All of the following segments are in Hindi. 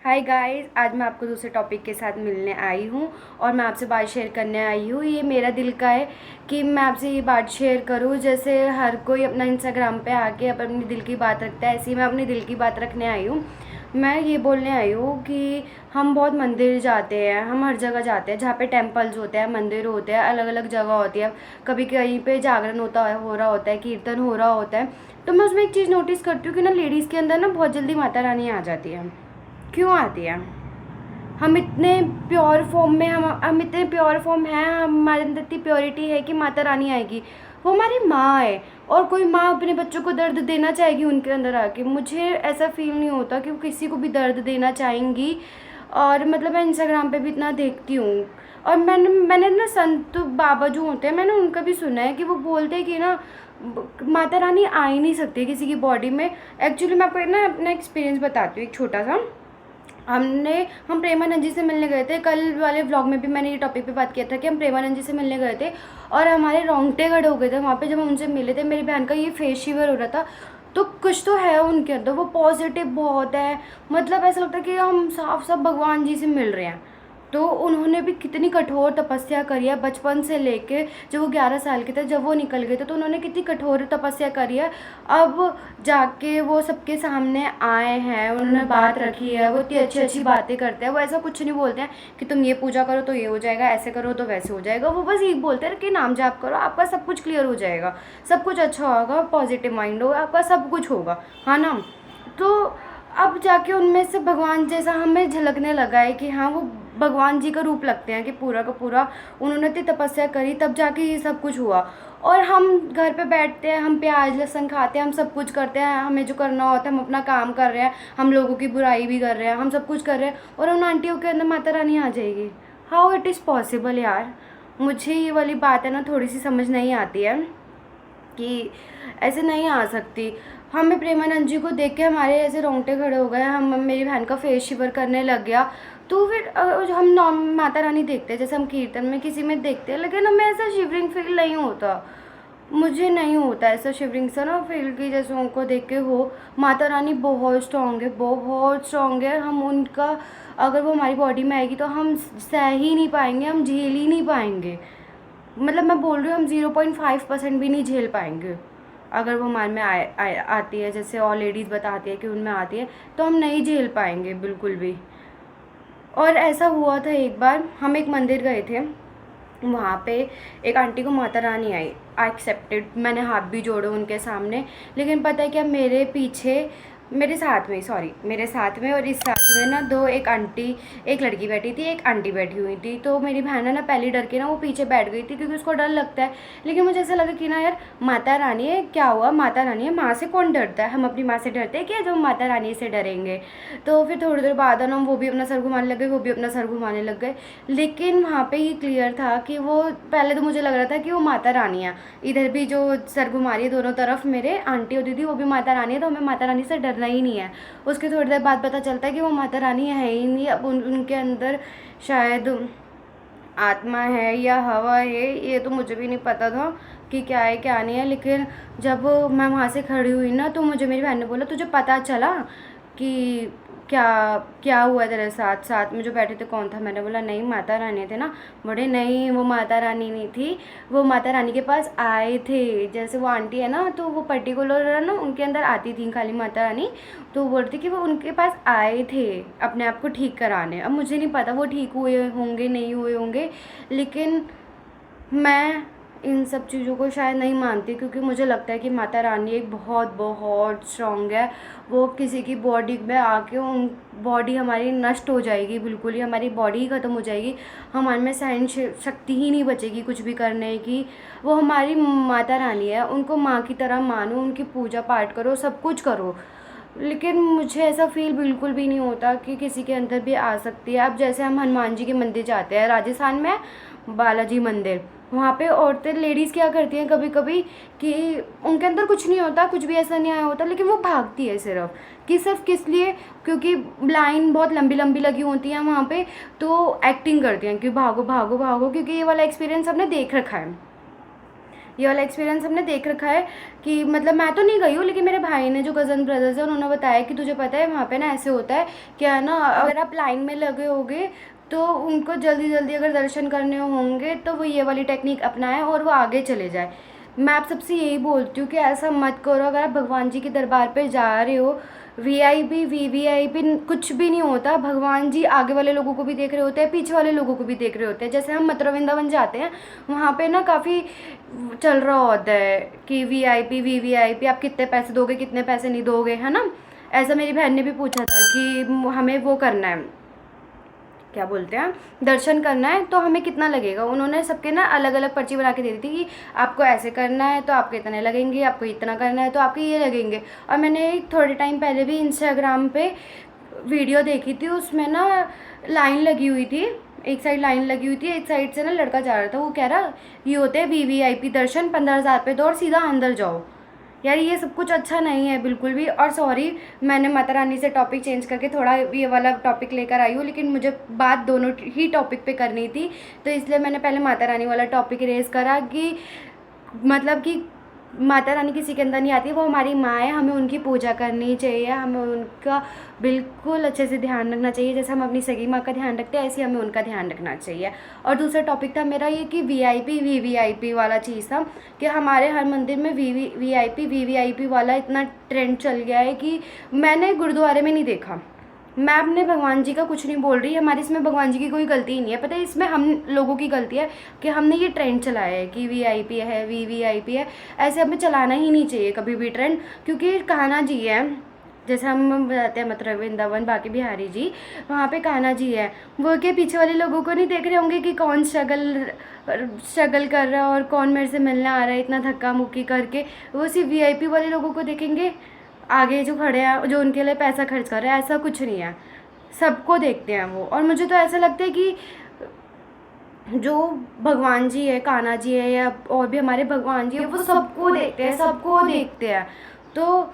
हाय गाइस, आज मैं आपको दूसरे टॉपिक के साथ मिलने आई हूँ और मैं आपसे बात शेयर करने आई हूँ। ये मेरा दिल का है कि मैं आपसे ये बात शेयर करूँ। जैसे हर कोई अपना इंस्टाग्राम पे आके अपनी दिल की बात रखता है, ऐसे ही मैं अपनी दिल की बात रखने आई हूँ। मैं ये बोलने आई हूँ कि हम बहुत मंदिर जाते हैं, हम हर जगह जाते हैं जहाँ पे टेम्पल्स होते हैं, मंदिर होते हैं, अलग अलग जगह होती है। कभी कहीं पे जागरण हो रहा होता है, कीर्तन हो रहा होता है। तो मैं उसमें एक चीज़ नोटिस करती हूँ कि ना लेडीज़ के अंदर ना बहुत जल्दी माता रानी आ जाती है। क्यों आती है? हम इतने प्योर फॉर्म में हम इतने प्योर फॉर्म हैं, हमारे अंदर इतनी प्योरिटी है कि माता रानी आएगी। वो हमारी माँ है और कोई माँ अपने बच्चों को दर्द देना चाहेगी उनके अंदर आके? मुझे ऐसा फील नहीं होता कि वो किसी को भी दर्द देना चाहेंगी। और मतलब मैं इंस्टाग्राम पे भी इतना देखती हूँ। और मैंने ना संत बाबा जो होते हैं, मैंने उनका भी सुना है कि वो बोलते हैं कि ना माता रानी आ ही नहीं सकती किसी की बॉडी में। एक्चुअली मैं आपको ना अपना एक्सपीरियंस बताती हूँ एक छोटा सा। हम प्रेमानंद जी से मिलने गए थे। कल वाले व्लॉग में भी मैंने ये टॉपिक पे बात किया था कि हम प्रेमानंद जी से मिलने गए थे और हमारे रोंगटे खड़े हो गए थे वहाँ पे जब हम उनसे मिले थे। मेरी बहन का ये फेस शिवर हो रहा था। तो कुछ तो है उनके अंदर, वो पॉजिटिव बहुत है। मतलब ऐसा लगता है कि हम साफ साफ भगवान जी से मिल रहे हैं। तो उन्होंने भी कितनी कठोर तपस्या करी है बचपन से लेके। जब वो 11 साल के थे, जब वो निकल गए थे, तो उन्होंने कितनी कठोर तपस्या करी है। अब जाके वो सबके सामने आए हैं, उन्होंने बात रखी है, वो इतनी अच्छी अच्छी बातें करते हैं। वो ऐसा कुछ नहीं बोलते हैं कि तुम ये पूजा करो तो ये हो जाएगा, ऐसे करो तो वैसे हो जाएगा। वो बस ये बोलते हैं कि नाम जाप करो, आपका सब कुछ क्लियर हो जाएगा, सब कुछ अच्छा होगा, पॉजिटिव माइंड होगा, आपका सब कुछ होगा, हाँ ना। तो अब जाके उनमें से भगवान जैसा हमें झलकने लगा है कि हाँ, वो भगवान जी का रूप लगते हैं कि पूरा का पूरा उन्होंने इतनी तपस्या करी तब जाके ये सब कुछ हुआ। और हम घर पे बैठते हैं, हम प्याज लहसुन खाते हैं, हम सब कुछ करते हैं, हमें जो करना होता है हम अपना काम कर रहे हैं, हम लोगों की बुराई भी कर रहे हैं, हम सब कुछ कर रहे हैं, और उन आंटियों के अंदर माता रानी आ जाएगी? हाउ इट इज़ पॉसिबल यार? मुझे ये वाली बात है ना, थोड़ी सी समझ नहीं आती है कि ऐसे नहीं आ सकती। हमें प्रेमानंद जी को देख के हमारे ऐसे रोंगटे खड़े हो गए, हम मेरी बहन का फेस शिवर करने लग गया। तो फिर हम नॉर्म माता रानी देखते हैं जैसे हम कीर्तन में किसी में देखते हैं, लेकिन हमें ऐसा शिवरिंग फील नहीं होता। मुझे नहीं होता ऐसा शिवरिंग सा ना फील कि जैसे उनको देख के हो। माता रानी बहुत स्ट्रांग है, बहुत स्ट्रांग है। हम उनका अगर वो हमारी बॉडी में आएगी तो हम सह ही नहीं पाएंगे, हम झेल ही नहीं पाएंगे। मतलब मैं बोल रही हूँ, हम 0.5% भी नहीं झेल पाएंगे अगर वो हमारे में आती है, जैसे और लेडीज़ बताती है कि उनमें आती है, तो हम नहीं झेल पाएंगे बिल्कुल भी। और ऐसा हुआ था एक बार, हम एक मंदिर गए थे, वहाँ पे एक आंटी को माता रानी आई। आई एक्सेप्टेड, मैंने हाथ भी जोड़े उनके सामने। लेकिन पता है क्या, मेरे पीछे, मेरे साथ में और इस साथ में ना दो, एक आंटी, एक लड़की बैठी थी, एक आंटी बैठी हुई थी। तो मेरी बहन है ना, पहले डर के ना वो पीछे बैठ गई थी क्योंकि उसको डर लगता है। लेकिन मुझे ऐसा लगा कि ना यार, माता रानी है, क्या हुआ, माता रानी है, माँ से कौन डरता है? हम अपनी माँ से डरते हैं क्या जो माता रानी से डरेंगे? तो फिर थोड़ी देर बाद ना वो भी अपना सर घुमाने लग गए, वो भी अपना सर घुमाने लग गए। लेकिन वहाँ पे ये क्लियर था कि वो, पहले तो मुझे लग रहा था कि वो माता रानी है। इधर भी जो सर घुमा रही है दोनों तरफ मेरे आंटी और दीदी, वो भी माता रानी है, तो हमें माता रानी से डरना ही नहीं है। उसके थोड़ी देर बाद पता चलता है कि वो माता रानी है ही नहीं। अब उनके अंदर शायद आत्मा है या हवा है, ये तो मुझे भी नहीं पता था कि क्या है क्या नहीं है। लेकिन जब मैं वहाँ से खड़ी हुई ना, तो मुझे मेरी बहन ने बोला, तुझे पता चला कि क्या क्या हुआ तेरे साथ? साथ में जो बैठे थे कौन था? मैंने बोला नहीं, माता रानी थे ना। बोले नहीं, वो माता रानी नहीं थी, वो माता रानी के पास आए थे। जैसे वो आंटी है ना, तो वो पर्टिकुलर ना उनके अंदर आती थी खाली माता रानी। तो वो बोलती कि वो उनके पास आए थे अपने आप को ठीक कराने। अब मुझे नहीं पता वो ठीक हुए होंगे नहीं हुए होंगे, लेकिन मैं इन सब चीज़ों को शायद नहीं मानती, क्योंकि मुझे लगता है कि माता रानी एक बहुत बहुत स्ट्रॉन्ग है। वो किसी की बॉडी में आके उन बॉडी हमारी नष्ट हो जाएगी, बिल्कुल ही हमारी बॉडी ही ख़त्म हो जाएगी। हमारे में सहन शक्ति ही नहीं बचेगी कुछ भी करने की। वो हमारी माता रानी है, उनको माँ की तरह मानो, उनकी पूजा पाठ करो, सब कुछ करो। लेकिन मुझे ऐसा फ़ील बिल्कुल भी नहीं होता कि किसी के अंदर भी आ सकती है। अब जैसे हम हनुमान जी के मंदिर जाते हैं, राजस्थान में बालाजी मंदिर, वहाँ पे औरतें, लेडीज़ क्या करती हैं कभी कभी कि उनके अंदर कुछ नहीं होता, कुछ भी ऐसा नहीं आया होता, लेकिन वो भागती है सिर्फ, कि सिर्फ किस लिए? क्योंकि लाइन बहुत लंबी लंबी लगी होती है वहाँ पे, तो एक्टिंग करती हैं कि भागो भागो भागो, क्योंकि ये वाला एक्सपीरियंस हमने देख रखा है। ये वाला एक्सपीरियंस हमने देख रखा है कि मतलब मैं तो नहीं गई हूँ, लेकिन मेरे भाई ने जो कज़न ब्रदर्स हैं उन्होंने बताया कि तुझे पता है वहाँ पे ना ऐसे होता है क्या है ना, अगर आप लाइन में लगे होगे तो उनको जल्दी जल्दी अगर दर्शन करने होंगे तो वो ये वाली टेक्निक अपनाएं और वो आगे चले जाए। मैं आप सबसे यही बोलती हूँ कि ऐसा मत करो। अगर आप भगवान जी के दरबार पे जा रहे हो, वीआईपी वीवीआईपी कुछ भी नहीं होता। भगवान जी आगे वाले लोगों को भी देख रहे होते हैं, पीछे वाले लोगों को भी देख रहे होते हैं। जैसे हम मथुरा वृंदावन जाते हैं, वहाँ पे ना काफ़ी चल रहा होता है कि वीआईपी वीवीआईपी, आप कितने पैसे दोगे कितने पैसे नहीं दोगे, है ना। ऐसा मेरी बहन ने भी पूछा था कि हमें वो करना है, क्या बोलते हैं, दर्शन करना है तो हमें कितना लगेगा। उन्होंने सबके ना अलग अलग पर्ची बना के दे दी थी कि आपको ऐसे करना है तो आपके इतने लगेंगे, आपको इतना करना है तो आपके ये लगेंगे। और मैंने थोड़े टाइम पहले भी इंस्टाग्राम पे वीडियो देखी थी, उसमें ना लाइन लगी हुई थी, एक साइड लाइन लगी हुई थी, एक साइड से ना लड़का जा रहा था, वो कह रहा ये होते हैं वीवीआईपी दर्शन, 15,000 पे दो और सीधा अंदर जाओ। यार ये सब कुछ अच्छा नहीं है बिल्कुल भी। और सॉरी, मैंने माता रानी से टॉपिक चेंज करके थोड़ा ये वाला टॉपिक लेकर आई हूँ, लेकिन मुझे बात दोनों ही टॉपिक पे करनी थी, तो इसलिए मैंने पहले माता रानी वाला टॉपिक रेज करा कि मतलब कि माता रानी किसी के अंदर नहीं आती, वो हमारी माँ है, हमें उनकी पूजा करनी चाहिए, हमें उनका बिल्कुल अच्छे से ध्यान रखना चाहिए। जैसे हम अपनी सगी माँ का ध्यान रखते हैं, ऐसे हमें उनका ध्यान रखना चाहिए। और दूसरा टॉपिक था मेरा ये कि वीआईपी वीवीआईपी वाला चीज़ था कि हमारे हर मंदिर में वीआईपी वीवीआईपी वाला इतना ट्रेंड चल गया है कि मैंने गुरुद्वारे में नहीं देखा। मैं अपने भगवान जी का कुछ नहीं बोल रही, हमारी इसमें भगवान जी की कोई गलती ही नहीं है। पता है इसमें हम लोगों की गलती है कि हमने ये ट्रेंड चलाया है कि वीआईपी है वीवीआईपी है। ऐसे हमें चलाना ही नहीं चाहिए कभी भी ट्रेंड, क्योंकि कान्हा जी है, जैसे हम बताते हैं मथुरा वृंदावन बाकी बिहारी जी, वहाँ पे कान्हा जी है, वो के पीछे वाले लोगों को नहीं देख रहे होंगे कि कौन स्ट्रगल कर रहा है और कौन मेरे से मिलने आ रहा है इतना धक्का मुक्की करके। वो सिर्फ वीआईपी वाले लोगों को देखेंगे, आगे जो खड़े हैं जो उनके लिए पैसा खर्च कर रहे हैं, ऐसा कुछ नहीं है, सबको देखते हैं वो। और मुझे तो ऐसा लगता है कि जो भगवान जी है, कान्हा जी है या और भी हमारे भगवान जी है, वो सबको देखते हैं, सबको देखते हैं। तो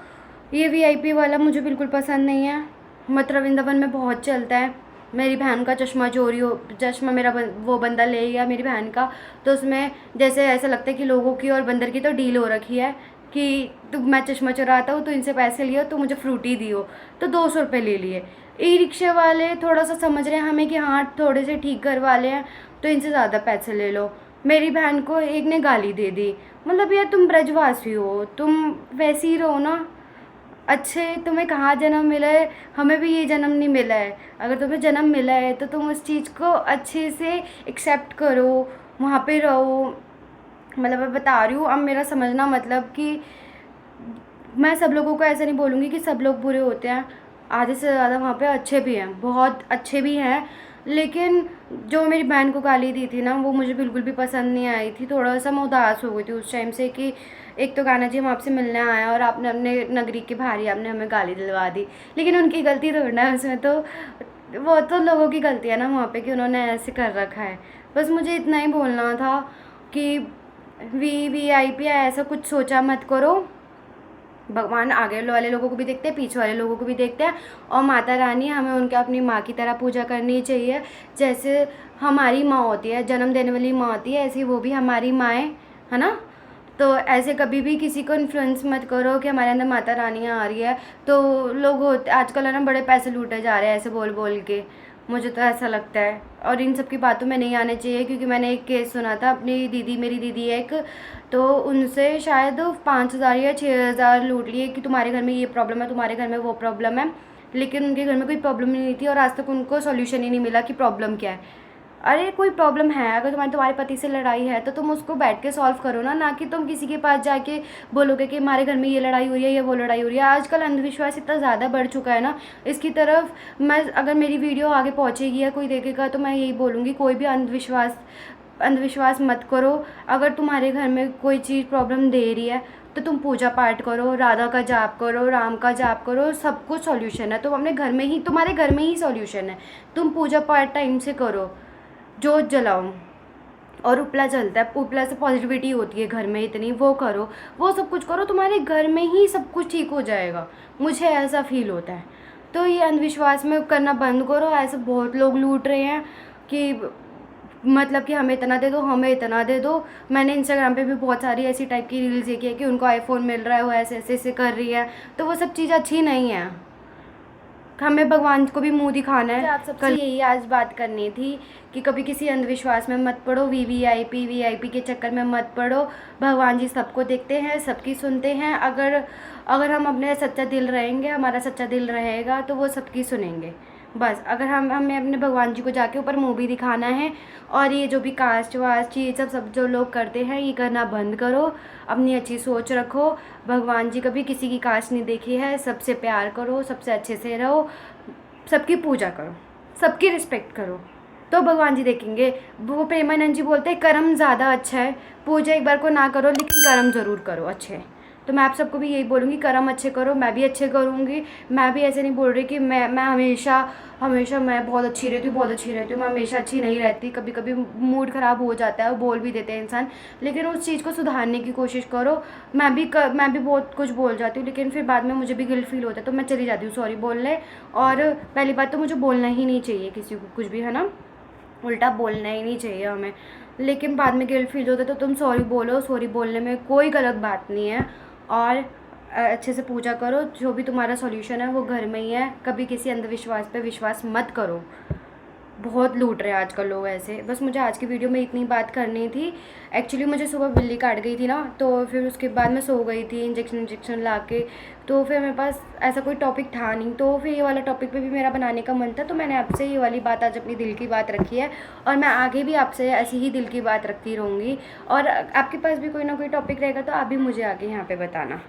ये वीआईपी वाला मुझे बिल्कुल पसंद नहीं है। मथुरा वृंदावन में बहुत चलता है। मेरी बहन का चश्मा चोरी हो, चश्मा मेरा वो बंदा ले गया मेरी बहन का, तो उसमें जैसे ऐसा लगता है कि लोगों की और बंदर की तो डील हो रखी है कि मैं चश्मा चुराता हूँ तो इनसे पैसे लियो तो मुझे फ्रूटी दियो, तो 200 रुपये ले लिए। ई रिक्शे वाले थोड़ा सा समझ रहे हैं हमें कि हाँ थोड़े से ठीक घर वाले हैं तो इनसे ज़्यादा पैसे ले लो। मेरी बहन को एक ने गाली दे दी। मतलब यार तुम ब्रजवासी हो, तुम वैसे ही रहो ना। अच्छे, तुम्हें कहाँ जन्म मिला है, हमें भी ये जन्म नहीं मिला है। अगर तुम्हें जन्म मिला है तो तुम उस चीज़ को अच्छे से एक्सेप्ट करो, वहाँ पे रहो। मतलब मैं बता रही हूँ, अब मेरा समझना मतलब कि मैं सब लोगों को ऐसा नहीं बोलूँगी कि सब लोग बुरे होते हैं, आधे से ज़्यादा वहाँ पे अच्छे भी हैं, बहुत अच्छे भी हैं। लेकिन जो मेरी बहन को गाली दी थी ना, वो मुझे बिल्कुल भी पसंद नहीं आई थी। थोड़ा सा मैं उदास हो गई थी उस टाइम से कि एक तो कान्हा जी हम आपसे मिलने आए और आपने अपने नगरी के भारी आपने हमें गाली दिलवा दी। लेकिन उनकी गलती थोड़ी है उसमें, तो वो तो लोगों की गलती है ना वहाँ पे कि उन्होंने ऐसे कर रखा है। बस मुझे इतना ही बोलना था कि वीवीआईपी ऐसा कुछ सोचा मत करो। भगवान आगे वाले लोगों को भी देखते हैं, पीछे वाले लोगों को भी देखते हैं। और माता रानी, हमें उनके अपनी माँ की तरह पूजा करनी चाहिए। जैसे हमारी माँ होती है, जन्म देने वाली माँ होती है, ऐसी वो भी हमारी माँ है ना। तो ऐसे कभी भी किसी को इन्फ्लुएंस मत करो कि हमारे अंदर माता रानी आ रही है। तो लोग होते आजकल है ना, बड़े पैसे लूटे जा रहे हैं ऐसे बोल बोल के, मुझे तो ऐसा लगता है। और इन सब की बातों में नहीं आने चाहिए, क्योंकि मैंने एक केस सुना था अपनी दीदी, मेरी दीदी है एक, तो उनसे शायद 5,000 या 6,000 लूट लिए कि तुम्हारे घर में ये प्रॉब्लम है, तुम्हारे घर में वो प्रॉब्लम है। लेकिन उनके घर में कोई प्रॉब्लम नहीं थी और आज तक उनको सॉल्यूशन ही नहीं मिला कि प्रॉब्लम क्या है। अरे कोई प्रॉब्लम है, अगर तुम्हारे पति से लड़ाई है तो तुम उसको बैठ के सॉल्व करो ना कि तुम किसी के पास जाके बोलोगे कि हमारे घर में ये लड़ाई हुई है या वो लड़ाई हो रही है। आजकल अंधविश्वास इतना ज़्यादा बढ़ चुका है ना, इसकी तरफ मैं, अगर मेरी वीडियो आगे पहुँचेगी या कोई देखेगा तो मैं यही बोलूँगी, कोई भी अंधविश्वास मत करो। अगर तुम्हारे घर में कोई चीज़ प्रॉब्लम दे रही है तो तुम पूजा पाठ करो, राधा का जाप करो, राम का जाप करो, सब कुछ सॉल्यूशन है। तुम अपने घर में ही, तुम्हारे घर में ही सॉल्यूशन है। तुम पूजा पाठ टाइम से करो, जोत जलाओ, और उपला जलता है, उपला से पॉजिटिविटी होती है घर में इतनी, वो करो, वो सब कुछ करो, तुम्हारे घर में ही सब कुछ ठीक हो जाएगा। मुझे ऐसा फील होता है। तो ये अंधविश्वास में करना बंद करो। ऐसे बहुत लोग लूट रहे हैं कि मतलब कि हमें इतना दे दो, हमें इतना दे दो। मैंने इंस्टाग्राम पे भी बहुत सारी ऐसी टाइप की रील्स देखी है कि उनको आईफोन मिल रहा है, वो ऐसे ऐसे ऐसे कर रही है, तो वो सब चीज़ अच्छी नहीं है। हमें भगवान को भी मुंह दिखाना है। आप सबसे यही आज बात करनी थी कि कभी किसी अंधविश्वास में मत पड़ो, वीवीआईपी के चक्कर में मत पड़ो। भगवान जी सबको देखते हैं, सबकी सुनते हैं। अगर अगर हम अपने सच्चा दिल रहेंगे, हमारा सच्चा दिल रहेगा, तो वो सबकी सुनेंगे। बस अगर हमें अपने भगवान जी को जाके ऊपर मुंह भी दिखाना है। और ये जो भी कास्ट वास्ट ये सब जो लोग करते हैं, ये करना बंद करो। अपनी अच्छी सोच रखो। भगवान जी कभी किसी की कास्ट नहीं देखी है। सबसे प्यार करो, सबसे अच्छे से रहो, सबकी पूजा करो, सबकी रिस्पेक्ट करो, तो भगवान जी देखेंगे। वो प्रेमानंद जी बोलते हैं कर्म ज़्यादा अच्छा है, पूजा एक बार को ना करो लेकिन कर्म ज़रूर करो अच्छे। तो मैं आप सबको भी यही बोलूँगी, कर्म अच्छे करो। मैं भी अच्छे करूँगी। मैं भी ऐसे नहीं बोल रही कि मैं हमेशा हमेशा मैं बहुत अच्छी रहती हूँ, बहुत अच्छी रहती हूँ। मैं हमेशा अच्छी नहीं रहती, कभी कभी मूड ख़राब हो जाता है और बोल भी देते हैं इंसान, लेकिन उस चीज़ को सुधारने की कोशिश करो। मैं भी बहुत कुछ बोल जाती हूँ, लेकिन फिर बाद में मुझे भी गिल्ट फील होता है, तो मैं चली जाती हूँ सॉरी बोलने। और पहली बात तो मुझे बोलना ही नहीं चाहिए किसी को कुछ भी, है ना, उल्टा बोलना ही नहीं चाहिए हमें। लेकिन बाद में गिल्ट फील होता है तो तुम सॉरी बोलो, सॉरी बोलने में कोई गलत बात नहीं है। और अच्छे से पूजा करो। जो भी तुम्हारा सॉल्यूशन है वो घर में ही है। कभी किसी अंधविश्वास पे विश्वास मत करो। बहुत लूट रहे हैं आजकल लोग ऐसे। बस मुझे आज की वीडियो में इतनी बात करनी थी। एक्चुअली मुझे सुबह बिल्ली काट गई थी ना, तो फिर उसके बाद मैं सो गई थी इंजेक्शन ला के। तो फिर मेरे पास ऐसा कोई टॉपिक था नहीं, तो फिर ये वाला टॉपिक पे भी मेरा बनाने का मन था, तो मैंने आपसे ये वाली बात आज अपनी दिल की बात रखी है। और मैं आगे भी आपसे ऐसी ही दिल की बात रखती रहूँगी। और आपके पास भी कोई ना कोई टॉपिक रहेगा तो आप भी मुझे आगे यहाँ पर बताना।